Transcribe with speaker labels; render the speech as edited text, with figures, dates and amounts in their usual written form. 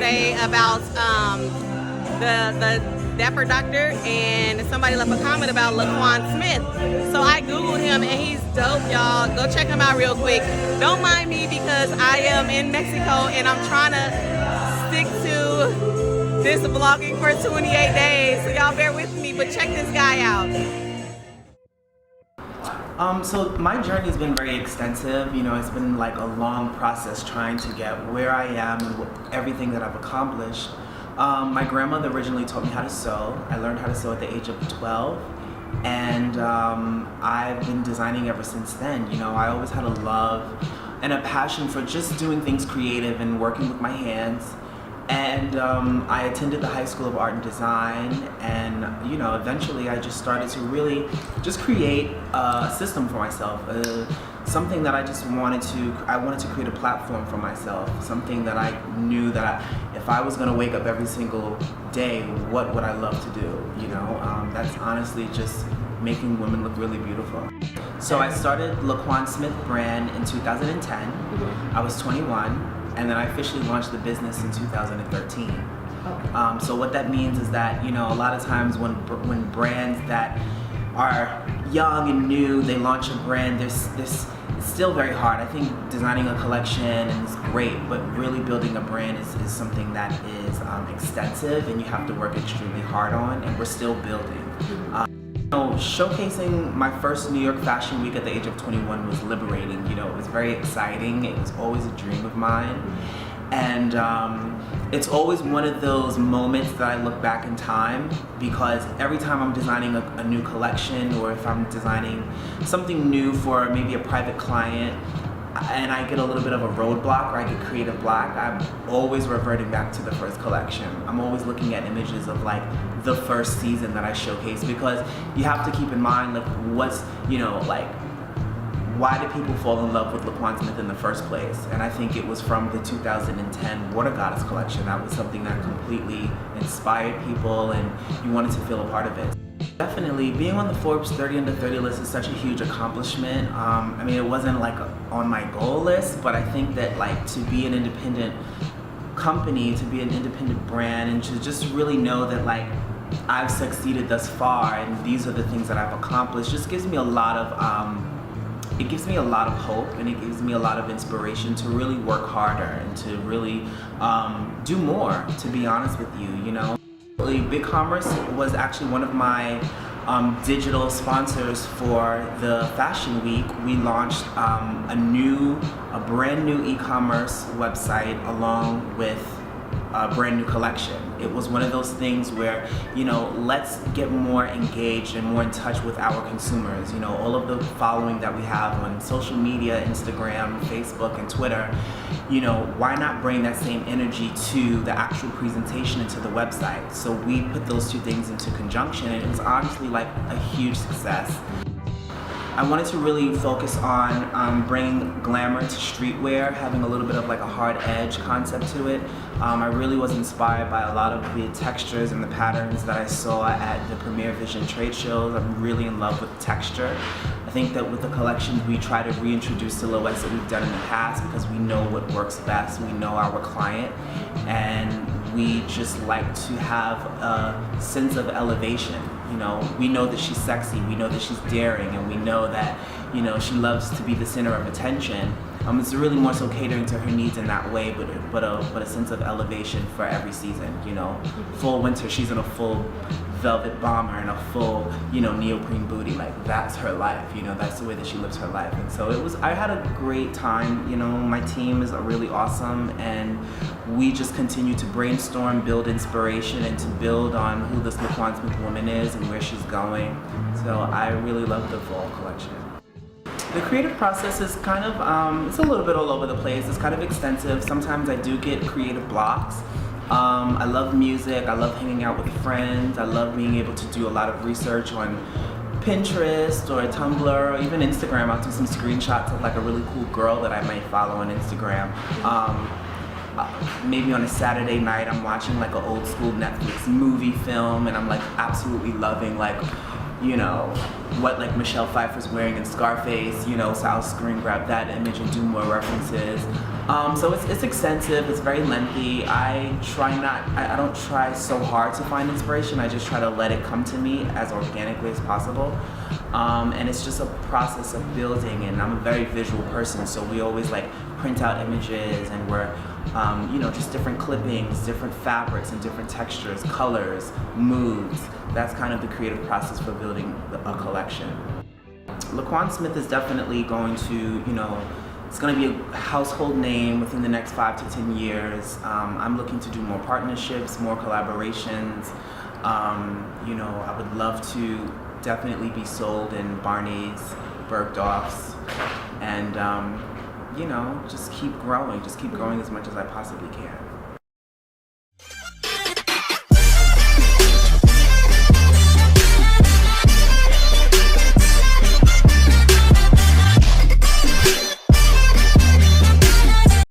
Speaker 1: yesterday about the Dapper Doctor, and somebody left a comment about LaQuan Smith. So I Googled him, and he's dope, y'all. Go check him out real quick. Don't mind me because I am in Mexico, and I'm trying to stick to this vlogging for 28 days. So y'all bear with me, but check this guy out.
Speaker 2: So my journey has been very extensive. You know, it's been like a long process trying to get where I am and everything that I've accomplished. My grandmother originally taught me how to sew. I learned how to sew at the age of 12, and I've been designing ever since then. You know, I always had a love and a passion for just doing things creative and working with my hands. And I attended the High School of Art and Design, and you know, eventually I just started to really just create a system for myself, something that I wanted to create a platform for myself, something that I knew that if I was going to wake up every single day, what would I love to do, you know? That's honestly just making women look really beautiful. So I started LaQuan Smith brand in 2010. I was 21. And then I officially launched the business in 2013. So what that means is that, you know, a lot of times when brands that are young and new, they launch a brand, it's still very hard. I think designing a collection is great, but really building a brand is something that is extensive, and you have to work extremely hard on, and we're still building. Showcasing my first New York Fashion Week at the age of 21 was liberating. You know, it was very exciting. It was always a dream of mine. And it's always one of those moments that I look back in time, because every time I'm designing a new collection, or if I'm designing something new for maybe a private client, and I get a little bit of a roadblock, or I get creative block, I'm always reverting back to the first collection. I'm always looking at images of like the first season that I showcased, because you have to keep in mind like what's, you know, like why did people fall in love with LaQuan Smith in the first place? And I think it was from the 2010 Water Goddess collection. That was something that completely inspired people, and you wanted to feel a part of it. Definitely, being on the Forbes 30 Under 30 list is such a huge accomplishment. I mean, it wasn't like on my goal list, but I think that like to be an independent company, to be an independent brand, and to just really know that like I've succeeded thus far, and these are the things that I've accomplished, just gives me a lot of it gives me a lot of hope, and it gives me a lot of inspiration to really work harder and to really do more, to be honest with you, you know. BigCommerce was actually one of my digital sponsors for the Fashion Week. We launched a brand new e-commerce website along with a brand new collection. It was one of those things where, you know, let's get more engaged and more in touch with our consumers. You know, all of the following that we have on social media, Instagram, Facebook, and Twitter, you know, why not bring that same energy to the actual presentation and to the website? So we put those two things into conjunction, and it was honestly like a huge success. I wanted to really focus on bringing glamour to streetwear, having a little bit of like a hard edge concept to it. I really was inspired by a lot of the textures and the patterns that I saw at the Premier Vision trade shows. I'm really in love with texture. I think that with the collections we try to reintroduce silhouettes that we've done in the past, because we know what works best, we know our client, and we just like to have a sense of elevation. You know, we know that she's sexy, we know that she's daring, and we know that, you know, she loves to be the center of attention. It's really more so catering to her needs in that way, but a sense of elevation for every season, you know. Full winter, she's in a full velvet bomber and a full, you know, neoprene booty. Like, that's her life, you know, that's the way that she lives her life. And so I had a great time, you know. My team is really awesome, and we just continue to brainstorm, build inspiration, and to build on who this LaQuan Smith woman is and where she's going. So I really love the fall collection. The creative process is kind of, it's a little bit all over the place. It's kind of extensive. Sometimes I do get creative blocks. I love music, I love hanging out with friends, I love being able to do a lot of research on Pinterest or Tumblr or even Instagram. I'll do some screenshots of like a really cool girl that I might follow on Instagram. Maybe on a Saturday night I'm watching like an old school Netflix movie film, and I'm like absolutely loving like, you know, what like Michelle Pfeiffer's wearing in Scarface, you know, so I'll screen grab that image and do more references. So it's extensive, it's very lengthy. I don't try so hard to find inspiration, I just try to let it come to me as organically as possible. And it's just a process of building, and I'm a very visual person, so we always like print out images, and we're, you know, just different clippings, different fabrics and different textures, colors, moods. That's kind of the creative process for building a collection. LaQuan Smith is definitely going to, you know, it's going to be a household name within the next 5 to 10 years. I'm looking to do more partnerships, more collaborations. You know, I would love to definitely be sold in Barney's, Bergdorf's, and you know, just keep growing as much as I possibly can.